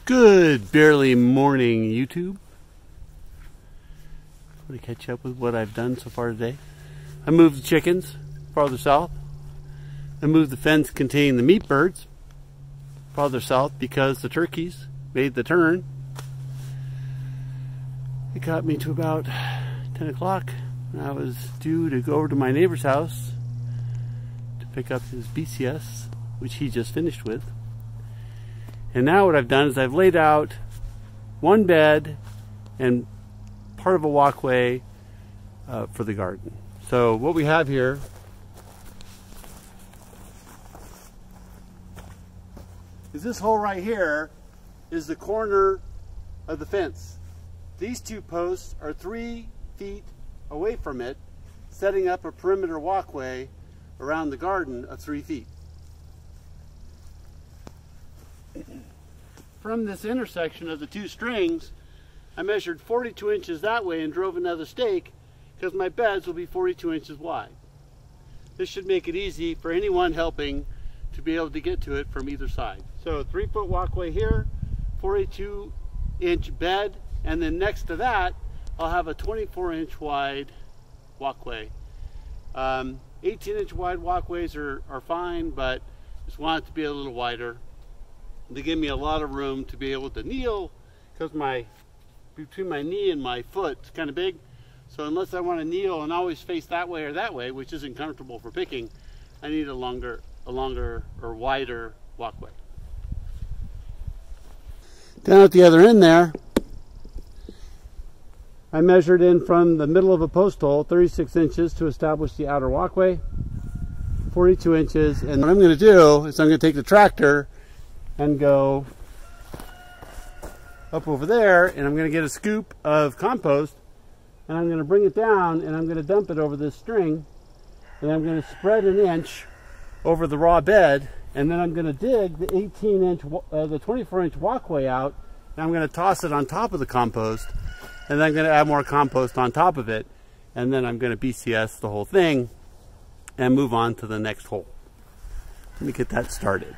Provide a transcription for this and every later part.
Good barely morning, YouTube. I'm going to catch up with what I've done so far today. I moved the chickens farther south. I moved the fence containing the meat birds farther south because the turkeys made the turn. It got me to about 10 o'clock. I was due to go over to my neighbor's house to pick up his BCS, which he just finished with. And now what I've done is I've laid out one bed and part of a walkway for the garden. So what we have here is this hole right here is the corner of the fence. These two posts are 3 feet away from it, setting up a perimeter walkway around the garden of 3 feet. From this intersection of the two strings, I measured 42 inches that way and drove another stake because my beds will be 42 inches wide. This should make it easy for anyone helping to be able to get to it from either side. So 3-foot walkway here, 42-inch bed, and then next to that I'll have a 24-inch wide walkway. 18-inch wide walkways are fine, but just want it to be a little wider. They give me a lot of room to be able to kneel because between my knee and my foot is kind of big. So unless I want to kneel and always face that way or that way, which isn't comfortable for picking, I need a longer or wider walkway. Down at the other end there, I measured in from the middle of a post hole 36 inches to establish the outer walkway, 42 inches, and what I'm going to do is I'm going to take the tractor and go up over there, and I'm going to get a scoop of compost, and I'm going to bring it down, and I'm going to dump it over this string, and I'm going to spread an inch over the raw bed, and then I'm going to dig the 24-inch walkway out, and I'm going to toss it on top of the compost, and then I'm going to add more compost on top of it, and then I'm going to BCS the whole thing and move on to the next hole. Let me get that started.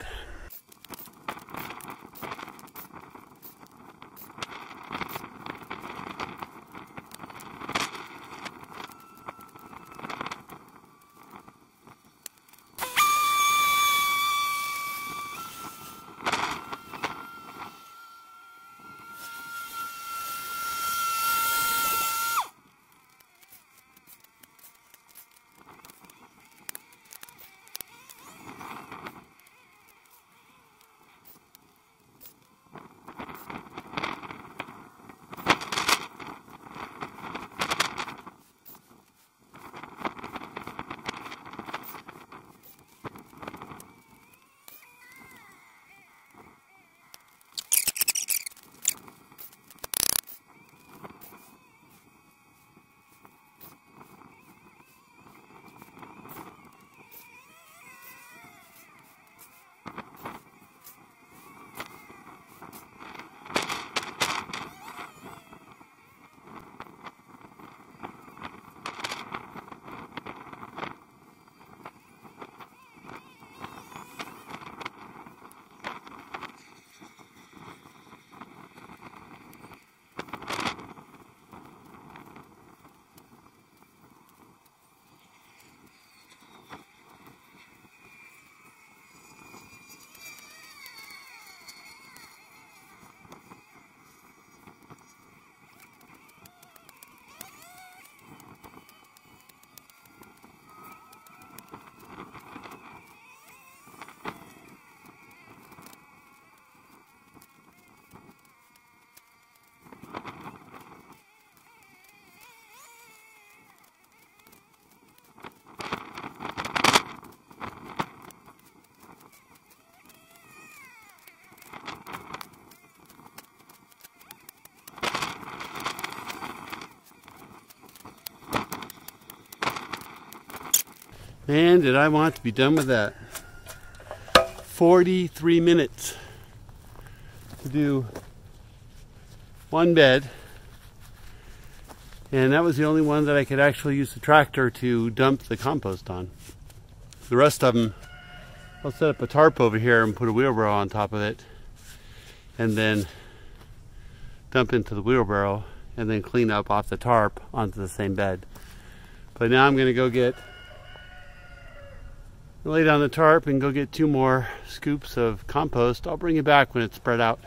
Man, did I want to be done with that. 43 minutes to do one bed, and that was the only one that I could actually use the tractor to dump the compost on. The rest of them, I'll set up a tarp over here and put a wheelbarrow on top of it and then dump into the wheelbarrow, and then clean up off the tarp onto the same bed. But now I'm going to lay down the tarp and go get 2 more scoops of compost. I'll bring you back when it's spread out.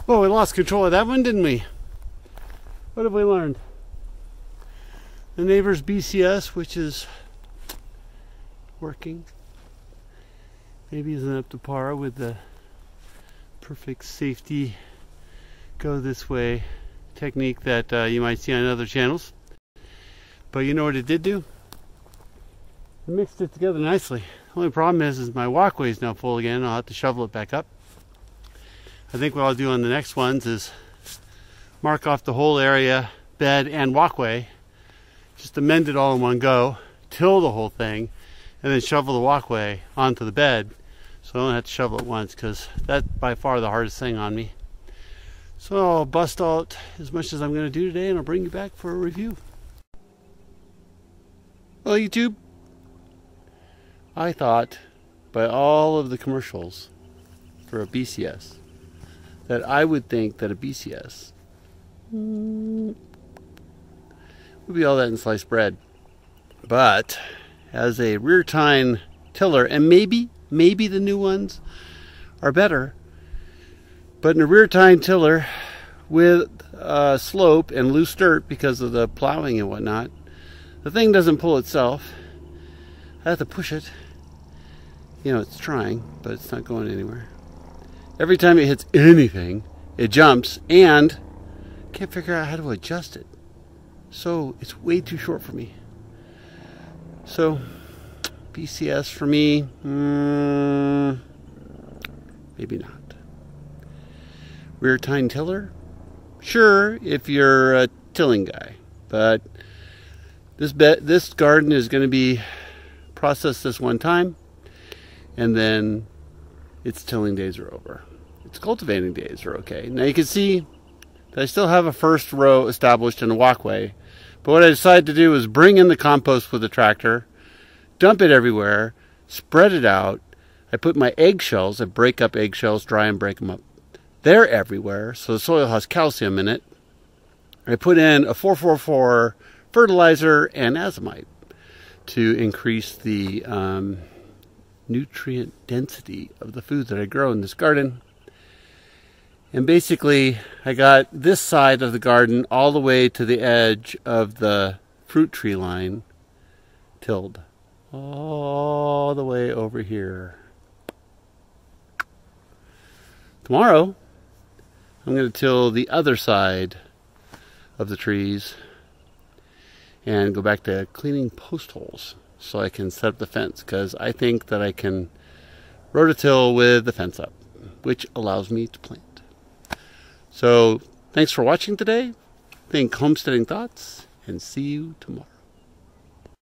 Well, we lost control of that one, didn't we? What have we learned? The neighbor's BCS, which is working, maybe isn't up to par with the perfect safety go this way technique that you might see on other channels. But you know what it did do? It mixed it together nicely. The only problem is my walkway is now full again. I'll have to shovel it back up. I think what I'll do on the next ones is mark off the whole area, bed and walkway, just amend it all in one go, till the whole thing, and then shovel the walkway onto the bed, so I don't have to shovel it once, because that's by far the hardest thing on me. So I'll bust out as much as I'm going to do today, and I'll bring you back for a review. Well, YouTube, I thought by all of the commercials for a BCS that I would think that a BCS would be all that in sliced bread. But as a rear tine tiller, and maybe the new ones are better, but in a rear tine tiller with slope and loose dirt because of the plowing and whatnot, the thing doesn't pull itself. I have to push it. You know, it's trying, but it's not going anywhere. Every time it hits anything, it jumps, and can't figure out how to adjust it. So it's way too short for me. So BCS for me, maybe not. Rear tine tiller, sure, if you're a tilling guy, but this garden is going to be processed this one time, and then its tilling days are over. Its cultivating days are okay. Now you can see that I still have a first row established in a walkway, but what I decided to do was bring in the compost with the tractor, dump it everywhere, spread it out. I put my eggshells, I break up eggshells, dry and break them up. They're everywhere, so the soil has calcium in it. I put in a 444 fertilizer and azomite to increase the nutrient density of the food that I grow in this garden. And basically, I got this side of the garden all the way to the edge of the fruit tree line tilled. All the way over here. Tomorrow, I'm going to till the other side of the trees and go back to cleaning post holes so I can set up the fence, because I think that I can rototill with the fence up, which allows me to plant. So thanks for watching today. Think homesteading thoughts, and see you tomorrow.